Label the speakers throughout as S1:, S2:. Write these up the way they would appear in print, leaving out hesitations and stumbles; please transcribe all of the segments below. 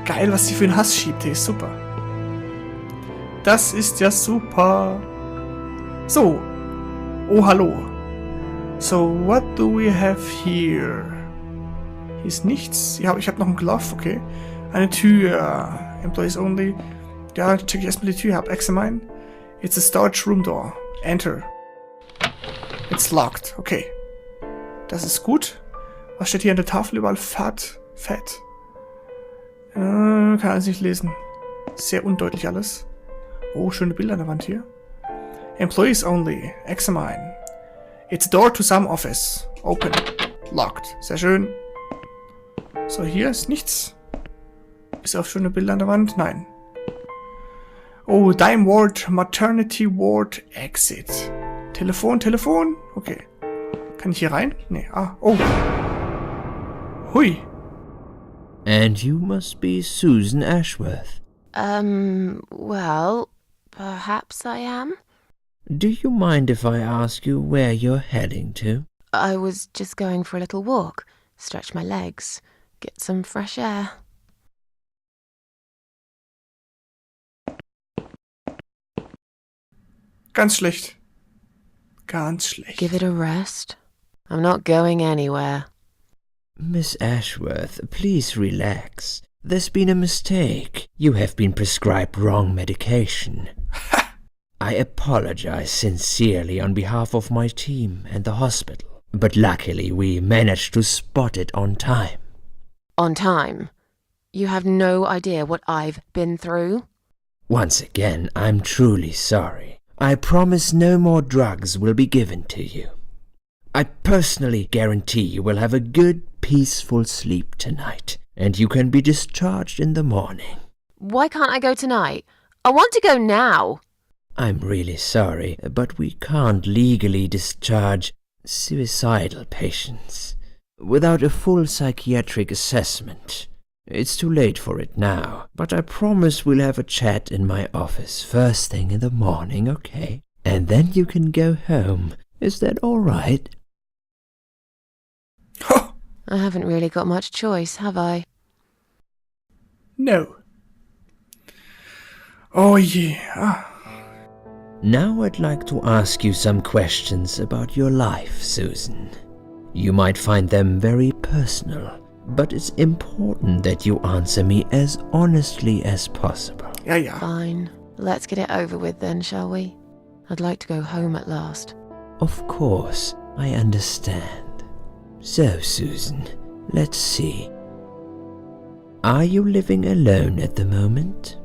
S1: Geil, was sie für einen Hass schiebt. Hey, ist super. Das ist ja super. So. Oh, hallo. So, what do we have here? Hier ist nichts. Ja, ich habe noch einen Glove, okay. Eine Tür. Employees only. Ja, check ich erstmal die Tür ab. Examine. It's a storage room door. Enter. It's locked. Okay. Das ist gut. Was steht hier an der Tafel überall? Fett. Kann alles nicht lesen. Sehr undeutlich alles. Oh, schöne Bilder an der Wand hier. Employees only. Examine. It's a door to some office. Open. Locked. Sehr schön. So, hier ist nichts. Ist auf schöne Bilder an der Wand? Nein. Oh, Dime Ward, Maternity Ward, Exit. Telefon. Okay. Kann ich hier rein? Nee. Ah, oh. Hui.
S2: And you must be Susan Ashworth.
S3: Well, perhaps I am.
S2: Do you mind if I ask you where you're heading to?
S3: I was just going for a little walk, stretch my legs, get some fresh air.
S1: Ganz schlecht. Ganz schlecht.
S3: Give it a rest. I'm not going anywhere.
S2: Miss Ashworth, please relax. There's been a mistake. You have been prescribed wrong medication. I apologize sincerely on behalf of my team and the hospital, but luckily we managed to spot it on time.
S3: On time? You have no idea what I've been through?
S2: Once again, I'm truly sorry. I promise no more drugs will be given to you. I personally guarantee you will have a good, peaceful sleep tonight, and you can be discharged in the morning.
S3: Why can't I go tonight? I want to go now.
S2: I'm really sorry, but we can't legally discharge suicidal patients without a full psychiatric assessment. It's too late for it now, but I promise we'll have a chat in my office first thing in the morning, okay? And then you can go home. Is that all right?
S3: I haven't really got much choice, have I?
S1: No. Oh je. Ah.
S2: Now I'd like to ask you some questions about your life, Susan. You might find them very personal, but it's important that you answer me as honestly as possible.
S1: Ja.
S3: Fine. Let's get it over with then, shall we? I'd like to go home at last.
S2: Of course, I understand. So, Susan, let's see. Are you living alone at the moment?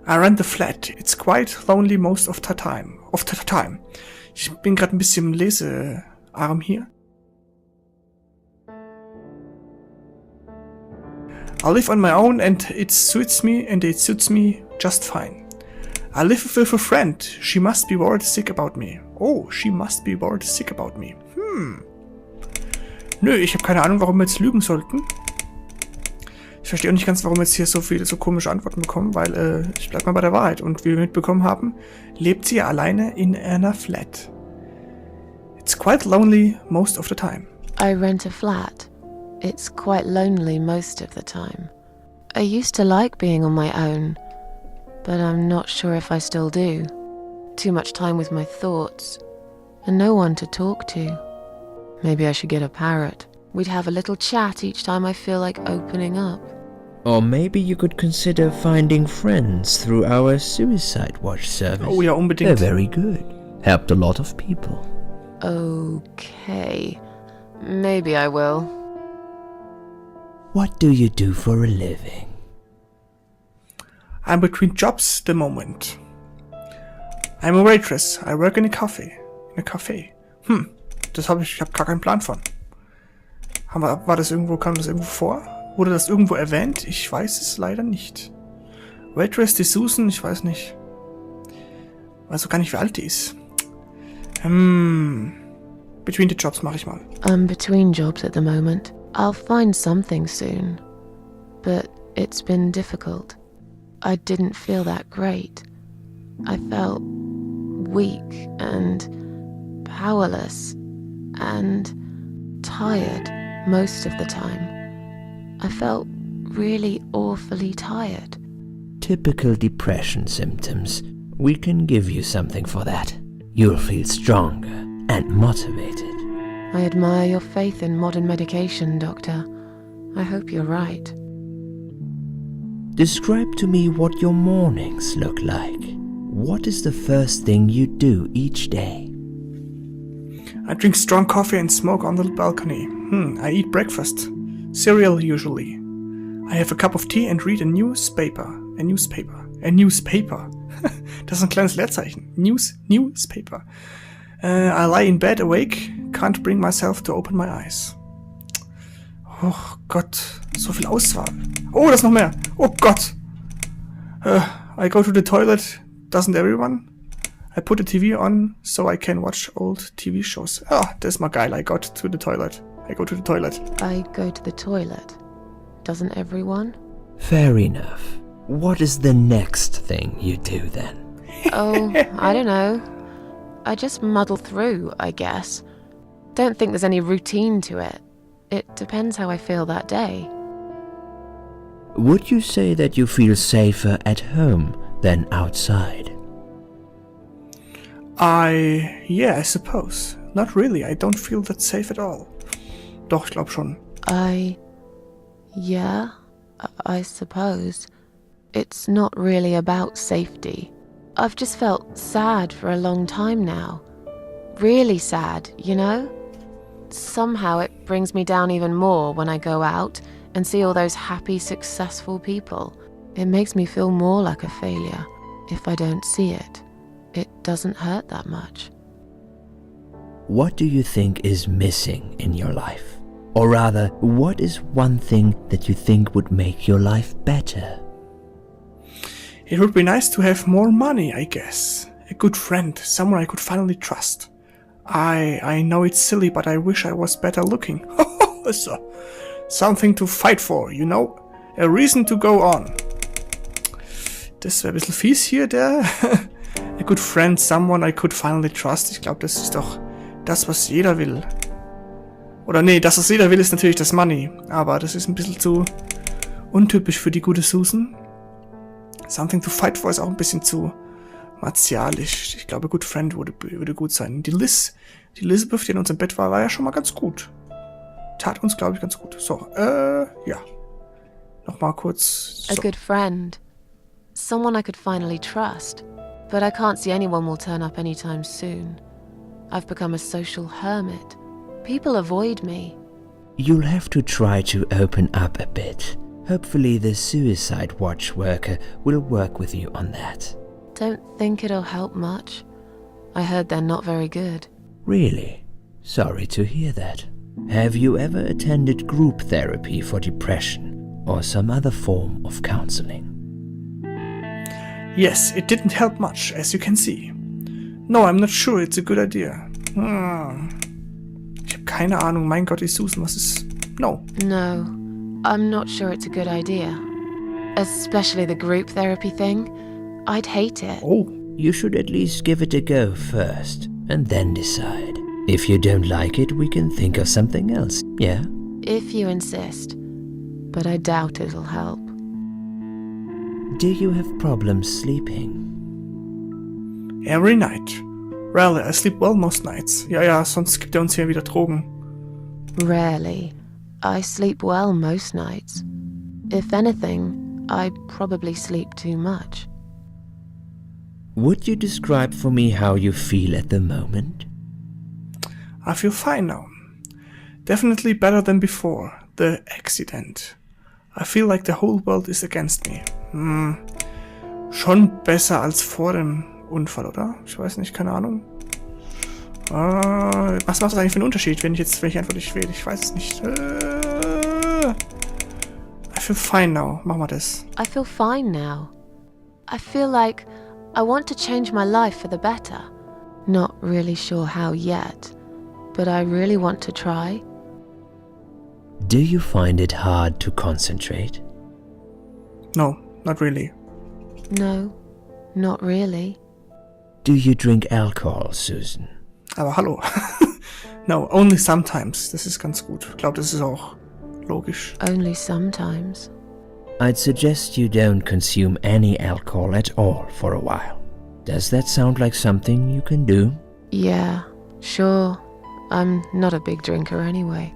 S1: I rent the flat. It's quite lonely most of the time. Ich bin gerade ein bisschen lesearm hier. I live on my own and it suits me just fine. I live with a friend. She must be worried sick about me. Oh, she must be worried sick about me. Nö, ich habe keine Ahnung, warum wir jetzt lügen sollten. Ich verstehe auch nicht ganz, warum wir jetzt hier so viele so komische Antworten bekommen, weil ich bleib mal bei der Wahrheit. Und wie wir mitbekommen haben, lebt sie alleine in einer Flat. It's quite lonely most of the time.
S3: I rent a flat. It's quite lonely most of the time. I used to like being on my own, but I'm not sure if I still do. Too much time with my thoughts, and no one to talk to. Maybe I should get a parrot. We'd have a little chat each time I feel like opening up.
S2: Or maybe you could consider finding friends through our Suicide Watch service.
S1: Oh ja, unbedingt.
S2: They're very good. Helped a lot of people.
S3: Okay. Maybe I will.
S2: What do you do for a living?
S1: I'm between jobs the moment. I'm a waitress. I work in a cafe. Ich habe gar keinen Plan von. Kam das irgendwo vor? Wurde das irgendwo erwähnt? Ich weiß es leider nicht. Waitress, die Susan, ich weiß nicht. Weiß auch gar nicht, wie alt die ist. Between the jobs mache ich mal.
S3: I'm between jobs at the moment. I'll find something soon. But it's been difficult. I didn't feel that great. I felt weak and powerless and tired most of the time. I felt really awfully tired.
S2: Typical depression symptoms. We can give you something for that. You'll feel stronger and motivated.
S3: I admire your faith in modern medication, Doctor. I hope you're right.
S2: Describe to me what your mornings look like. What is the first thing you do each day?
S1: I drink strong coffee and smoke on the balcony. I eat breakfast. Cereal usually. I have a cup of tea and read a newspaper. A newspaper. Das ist ein kleines Leerzeichen. Newspaper. I lie in bed awake. Can't bring myself to open my eyes. Oh Gott, so viel Auswahl. Oh, das ist noch mehr. Oh Gott. I go to the toilet. Doesn't everyone? I put the TV on so I can watch old TV shows. Das ist mal geil. I go to the toilet.
S3: I go to the toilet. Doesn't everyone?
S2: Fair enough. What is the next thing you do then?
S3: Oh, I don't know. I just muddle through, I guess. Don't think there's any routine to it. It depends how I feel that day.
S2: Would you say that you feel safer at home than outside?
S1: Yeah, I suppose. Not really, I don't feel that safe at all. Doch, ich glaube schon.
S3: Yeah, I suppose. It's not really about safety. I've just felt sad for a long time now. Really sad, you know? Somehow it brings me down even more when I go out and see all those happy, successful people. It makes me feel more like a failure. If I don't see it, it doesn't hurt that much.
S2: What do you think is missing in your life? Or rather, what is one thing that you think would make your life better?
S1: It would be nice to have more money, I guess. A good friend, someone I could finally trust. I know it's silly, but I wish I was better looking. So, something to fight for, you know? A reason to go on. Das wäre ein bisschen fies hier, der... A good friend, someone I could finally trust. Ich glaube, das ist doch das, was jeder will. Oder nee, das, was jeder will, ist natürlich das Money. Aber das ist ein bisschen zu untypisch für die gute Susan. Something to fight for ist auch ein bisschen zu martialisch. Ich glaube, Good Friend würde gut sein. Die Elizabeth, die in unserem Bett war ja schon mal ganz gut. Tat uns, glaube ich, ganz gut. So, ja. Nochmal kurz. So.
S3: A good friend. Someone I could finally trust. But I can't see anyone will turn up anytime soon. I've become a social hermit. People avoid me.
S2: You'll have to try to open up a bit. Hopefully the suicide watch worker will work with you on that.
S3: Don't think it'll help much. I heard they're not very good.
S2: Really? Sorry to hear that. Have you ever attended group therapy for depression or some other form of counseling?
S1: Yes, it didn't help much, as you can see. No, I'm not sure it's a good idea. Ich habe keine Ahnung, mein Gott, die Susan, was ist... No.
S3: No, I'm not sure it's a good idea. Especially the group therapy thing. I'd hate it.
S1: Oh.
S2: You should at least give it a go first, and then decide. If you don't like it, we can think of something else, yeah?
S3: If you insist. But I doubt it'll help.
S2: Do you have problems sleeping?
S1: Every night. Well, I sleep well most nights. Ja, sonst gibt uns hier wieder Drogen.
S3: Rarely. I sleep well most nights. If anything, I probably sleep too much.
S2: Would you describe for me how you feel at the moment?
S1: I feel fine now. Definitely better than before. The accident. I feel like the whole world is against me. Schon besser als vor dem Unfall, oder? Ich weiß nicht, keine Ahnung. Was macht das eigentlich für einen Unterschied, wenn ich einfach nicht wähle? Ich weiß es nicht. I feel fine now. Machen wir das.
S3: I feel fine now. I feel like I want to change my life for the better. Not really sure how yet, but I really want to try.
S2: Do you find it hard to concentrate?
S1: No, not really.
S3: No, not really.
S2: Do you drink alcohol, Susan?
S1: Aber hallo. No, only sometimes. Das ist ganz gut. Ich glaube, das ist auch logisch.
S3: Only sometimes.
S2: I'd suggest you don't consume any alcohol at all for a while. Does that sound like something you can do?
S3: Yeah, sure. I'm not a big drinker anyway.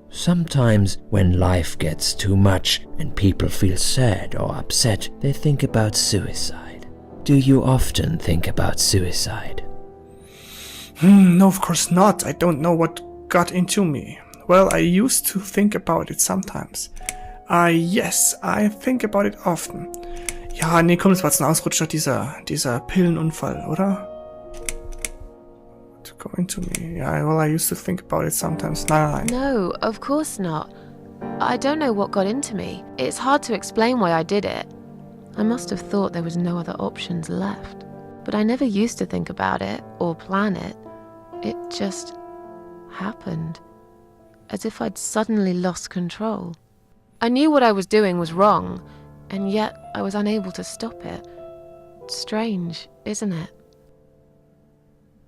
S2: Sometimes when life gets too much and people feel sad or upset, they think about suicide. Do you often think about suicide?
S1: No, of course not. I don't know what got into me. Well, I used to think about it sometimes. Yes, I think about it often. Ja, nee, komm, das war jetzt ein Ausrutscher, dieser Pillenunfall, oder? To go into me. Yeah, well, I used to think about it sometimes. Nein.
S3: No, of course not. I don't know what got into me. It's hard to explain why I did it. I must have thought there was no other options left. But I never used to think about it or plan it. It just happened. As if I'd suddenly lost control. I knew what I was doing was wrong, and yet I was unable to stop it. Strange, isn't it?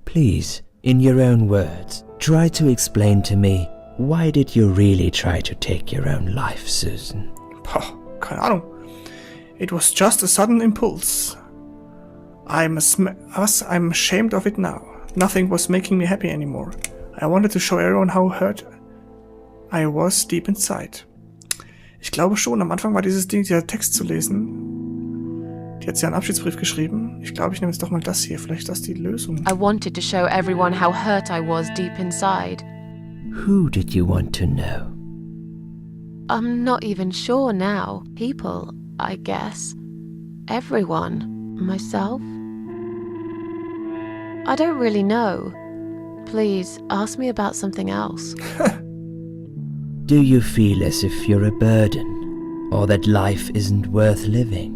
S2: Please, in your own words, try to explain to me, why did you really try to take your own life, Susan?
S1: Keine Ahnung. It was just a sudden impulse. I'm ashamed of it now. Nothing was making me happy anymore. I wanted to show everyone how hurt I was deep inside. Ich glaube schon, am Anfang war dieser Text zu lesen. Die hat ja einen Abschiedsbrief geschrieben. Ich glaube, ich nehme jetzt doch mal das hier. Vielleicht ist das die Lösung.
S3: I wanted to show everyone how hurt I was deep inside.
S2: Who did you want to know?
S3: I'm not even sure now. People, I guess. Everyone. Myself. I don't really know. Please, ask me about something else.
S2: Do you feel as if you're a burden, or that life isn't worth living?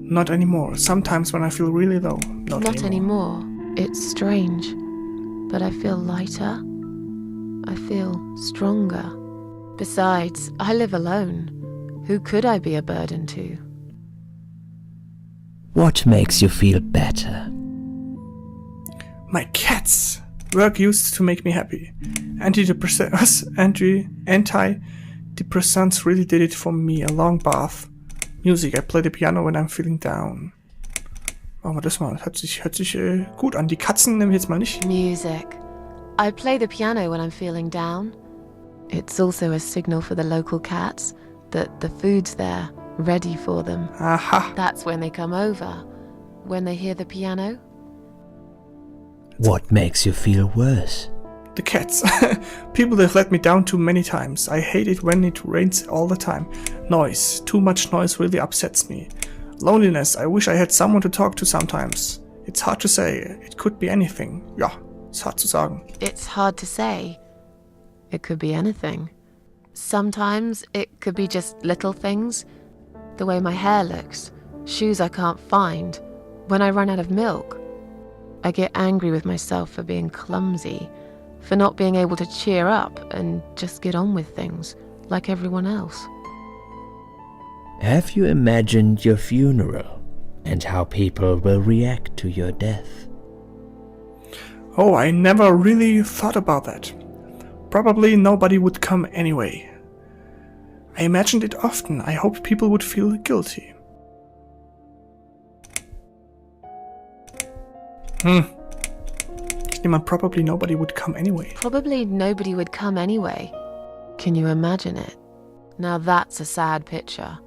S1: Not anymore. Sometimes when I feel really low.
S3: Not anymore. It's strange. But I feel lighter. I feel stronger. Besides, I live alone. Who could I be a burden to?
S2: What makes you feel better?
S1: My cats! Work used to make me happy. Antidepressants really did it for me. A long bath. Music. I play the piano when I'm feeling down. Machen wir das mal. Das hört sich gut an. Die Katzen nehmen wir jetzt mal nicht.
S3: Music. I play the piano when I'm feeling down. It's also a signal for the local cats that the food's there, ready for them.
S1: Aha.
S3: That's when they come over. When they hear the piano.
S2: What makes you feel worse?
S1: The cats. People have let me down too many times. I hate it when it rains all the time. Noise. Too much noise really upsets me. Loneliness. I wish I had someone to talk to sometimes. It's hard to say. It could be anything. Ja, ist hart zu sagen.
S3: It's hard to say. It could be anything. Sometimes it could be just little things. The way my hair looks. Shoes I can't find. When I run out of milk. I get angry with myself for being clumsy, for not being able to cheer up and just get on with things, like everyone else.
S2: Have you imagined your funeral and how people will react to your death?
S1: Oh, I never really thought about that. Probably nobody would come anyway. I imagined it often. I hoped people would feel guilty. Ich nehme an, probably nobody would come anyway.
S3: Probably nobody would come anyway. Can you imagine it? Now that's a sad picture.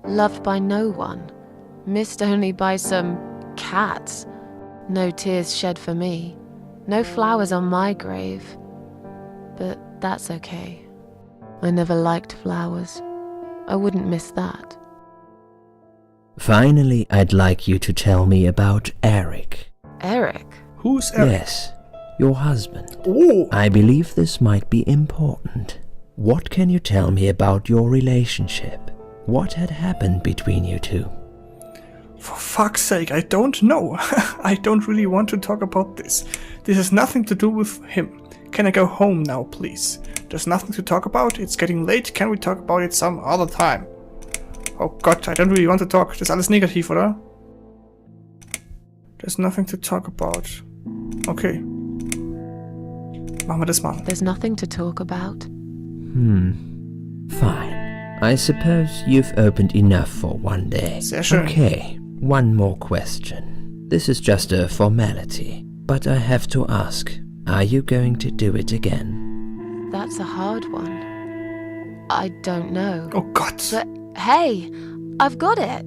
S3: Loved by no one. Missed only by some cats. No tears shed for me. No flowers on my grave. But that's okay. I never liked flowers. I wouldn't miss that.
S2: Finally, I'd like you to tell me about Eric.
S3: Eric?
S1: Who's Eric?
S2: Yes, your husband.
S1: Oh!
S2: I believe this might be important. What can you tell me about your relationship? What had happened between you two?
S1: For fuck's sake, I don't know. I don't really want to talk about this. This has nothing to do with him. Can I go home now, please? There's nothing to talk about. It's getting late. Can we talk about it some other time? Oh Gott, I don't really want to talk. Das ist alles negativ, oder? There's nothing to talk about. Okay. Machen wir das mal.
S3: There's nothing to talk about?
S2: Fine. I suppose you've opened enough for one day.
S1: Sehr schön.
S2: Okay, one more question. This is just a formality, but I have to ask, are you going to do it again?
S3: That's a hard one. I don't know.
S1: Oh Gott.
S3: But hey, I've got it.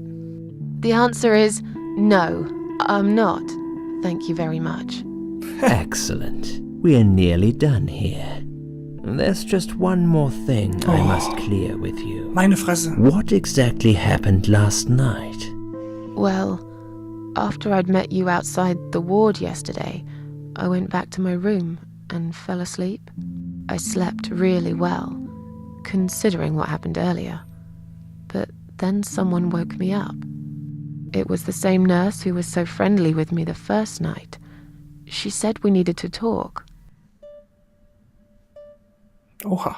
S3: The answer is no, I'm not. Thank you very much.
S2: Excellent. We're nearly done here. There's just one more thing I must clear with you.
S1: Meine Fresse.
S2: What exactly happened last night?
S3: Well, after I'd met you outside the ward yesterday, I went back to my room and fell asleep. I slept really well, considering what happened earlier. But then someone woke me up. It was the same nurse who was so friendly with me the first night. She said we needed to talk.
S1: Oha.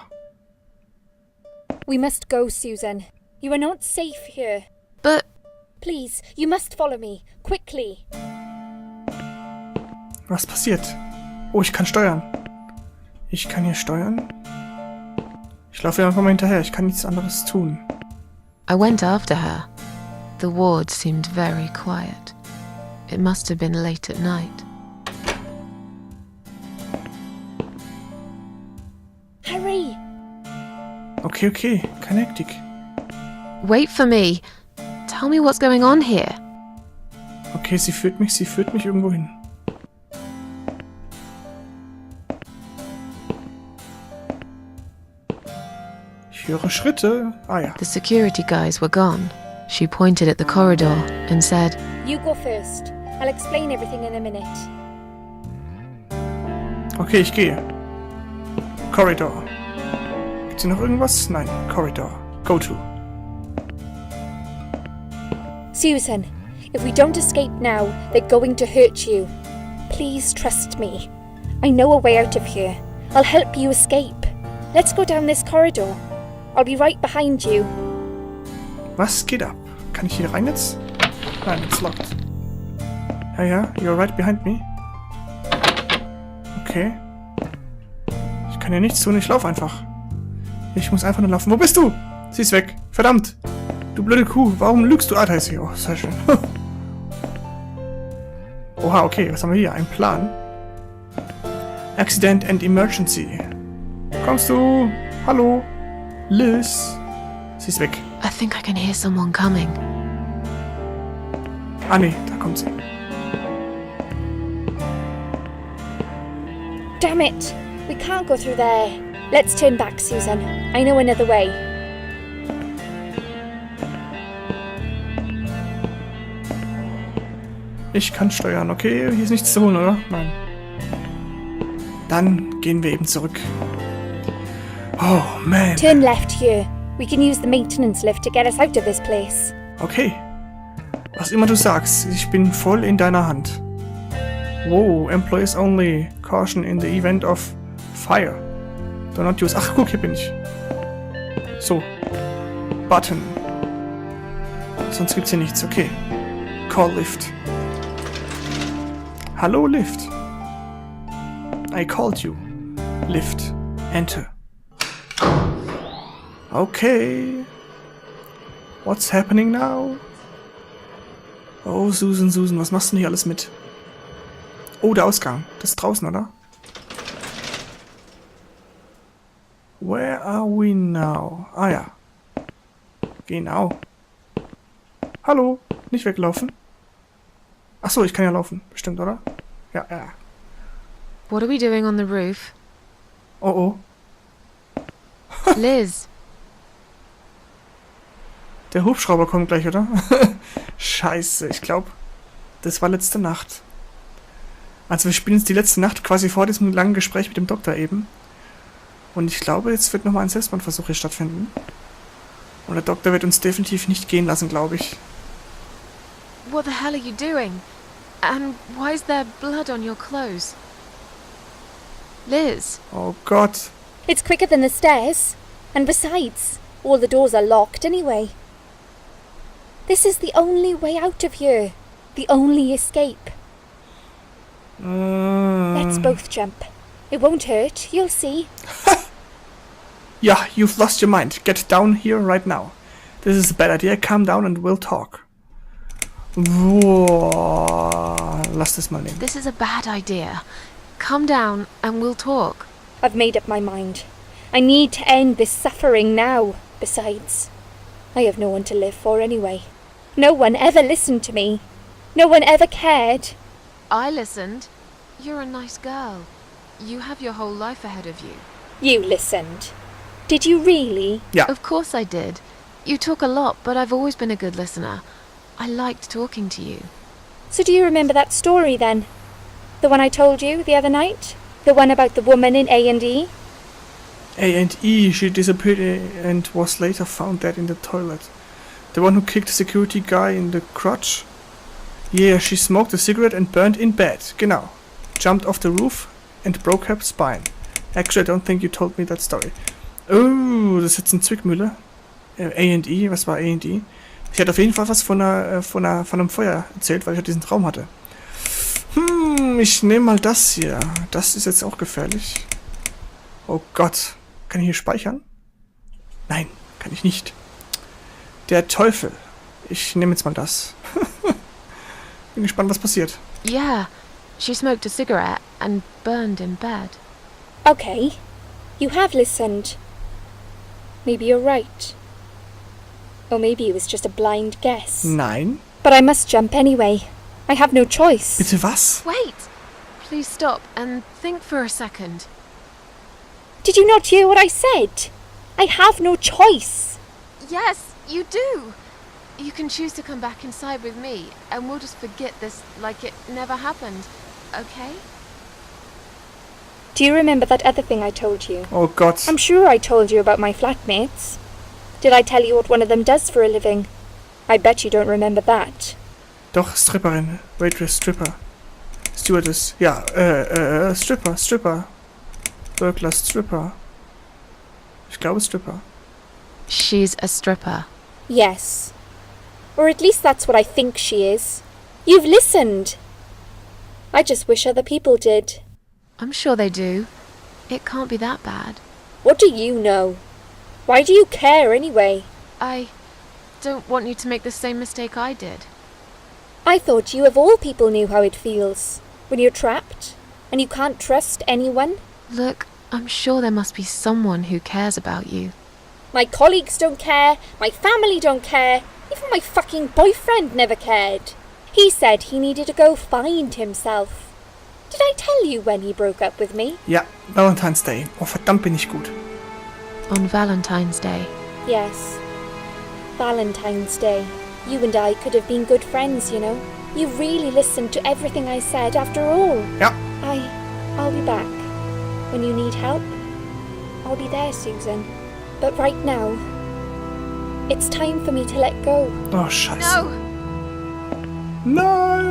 S4: We must go, Susan. You are not safe here.
S3: But
S4: Please, you must follow me. Quickly.
S1: Was passiert? Oh, ich kann steuern. Ich kann hier steuern. Ich laufe ihr einfach mal hinterher. Ich kann nichts anderes tun.
S3: I went after her. The ward seemed very quiet. It must have been late at night.
S4: Hurry!
S1: Okay. Keine Hektik.
S3: Wait for me. Tell me what's going on here.
S1: Okay, sie führt mich irgendwo hin. Ich höre Schritte. Ah ja.
S3: The security guys were gone. She pointed at the corridor and said,
S4: You go first. I'll explain everything in a minute.
S1: Okay, ich gehe. Corridor. Gibt's hier noch irgendwas? Nein. Corridor. Go to.
S4: Susan, if we don't escape now, they're going to hurt you. Please trust me. I know a way out of here. I'll help you escape. Let's go down this corridor. I'll be right behind you.
S1: Was geht ab? Kann ich hier rein jetzt? Nein, it's locked. Ja, you're right behind me. Okay. Ich kann hier nichts tun, ich laufe einfach. Ich muss einfach nur laufen. Wo bist du? Sie ist weg. Verdammt. Du blöde Kuh, warum lügst du? Ah, da ist sie. Oh, sehr schön. Oha, okay, was haben wir hier? Ein Plan. Accident and Emergency. Kommst du? Hallo? Liz? Sie ist weg.
S3: I think I can hear someone coming.
S1: Ah, nee, da kommt sie.
S4: Damn it! We can't go through there. Let's turn back, Susan. I know another way.
S1: Ich kann steuern, okay? Hier ist nichts zu holen, oder? Nein. Dann gehen wir eben zurück. Oh, man.
S4: Turn left here. We can use the maintenance lift to get us out of this place.
S1: Okay. Was immer du sagst, ich bin voll in deiner Hand. Wow, employees only. Caution in the event of fire. Do not use... Ach, guck, hier bin ich. So. Button. Sonst gibt's hier nichts, okay. Call Lift. Hallo, Lift. I called you. Lift. Enter. Okay. What's happening now? Oh, Susan, was machst du denn hier alles mit? Oh, der Ausgang. Das ist draußen, oder? Where are we now? Ah ja. Genau. Hallo, nicht weglaufen. Achso, ich kann ja laufen. Bestimmt, oder? Ja.
S3: What are we doing on the roof?
S1: Oh.
S3: Liz,
S1: Der Hubschrauber kommt gleich, oder? Scheiße, ich glaube, das war letzte Nacht. Also wir spielen jetzt die letzte Nacht quasi vor diesem langen Gespräch mit dem Doktor eben. Und ich glaube, jetzt wird nochmal ein Selbstmordversuch hier stattfinden. Und der Doktor wird uns definitiv nicht gehen lassen, glaube ich.
S3: what the hell are you doing? And why is there blood on your clothes? Liz.
S1: Oh Gott.
S4: It's quicker than the stairs. And besides, all the doors are locked anyway. This is the only way out of here. The only escape. Let's both jump. It won't hurt, you'll see.
S1: Yeah, you've lost your mind. Get down here right now. This is a bad idea. Calm down and we'll talk. Whoa. Lass das mal nehmen.
S3: This is a bad idea. Calm down and we'll talk.
S4: I've made up my mind. I need to end this suffering now. Besides, I have no one to live for anyway. No one ever listened to me. No one ever cared.
S3: I listened. You're a nice girl. You have your whole life ahead of you.
S4: You listened. Did you really?
S1: Ja.
S3: Of course I did. You talk a lot, but I've always been a good listener. I liked talking to you.
S4: So do you remember that story then? The one I told you the other night? The one about the woman in A&E?
S1: A&E, she disappeared and was later found dead in the toilet. The one who kicked the security guy in the crotch? Yeah, she smoked a cigarette and burned in bed. Genau. Jumped off the roof and broke her spine. Actually, I don't think you told me that story. Oh, das ist jetzt eine Zwickmühle. A&E, was war A&E? Sie hat auf jeden Fall was von einem Feuer erzählt, weil ich ja diesen Traum hatte. Ich nehme mal das hier. Das ist jetzt auch gefährlich. Oh Gott. Kann ich hier speichern? Nein, kann ich nicht. Der Teufel. Ich nehme jetzt mal das. Bin gespannt, was passiert.
S3: Yeah, she smoked a cigarette and burned in bed.
S4: Okay, you have listened. Maybe you're right. Or maybe it was just a blind guess.
S1: Nein.
S4: But I must jump anyway. I have no choice.
S1: Bitte was?
S3: Wait! Please stop and think for a second.
S4: Did you not hear what I said? I have no choice.
S3: Yes, you do! You can choose to come back inside with me, and we'll just forget this like it never happened, okay?
S4: Do you remember that other thing I told you?
S1: Oh Gott.
S4: I'm sure I told you about my flatmates. Did I tell you what one of them does for a living? I bet you don't remember that.
S1: Doch, Stripperin. Waitress, Stripper. Stewardess. Ja, Stripper. Burglar, Stripper. Ich glaube Stripper.
S3: She's a stripper.
S4: Yes. Or at least that's what I think she is. You've listened. I just wish other people did.
S3: I'm sure they do. It can't be that bad.
S4: What do you know? Why do you care anyway?
S3: I don't want you to make the same mistake I did.
S4: I thought you of all people knew how it feels. When you're trapped and you can't trust anyone.
S3: Look, I'm sure there must be someone who cares about you.
S4: My colleagues don't care. My family don't care. Even my fucking boyfriend never cared. He said he needed to go find himself. Did I tell you when he broke up with me?
S1: Ja, Valentine's Day. Oh, verdammt bin ich gut.
S3: On Valentine's Day.
S4: Yes. Valentine's Day. You and I could have been good friends, you know. You really listened to everything I said after all.
S1: Ja.
S4: I'll be back. When you need help, I'll be there, Susan. But right now, it's time for me to let go.
S1: Oh, scheiße.
S3: No!
S1: Nein!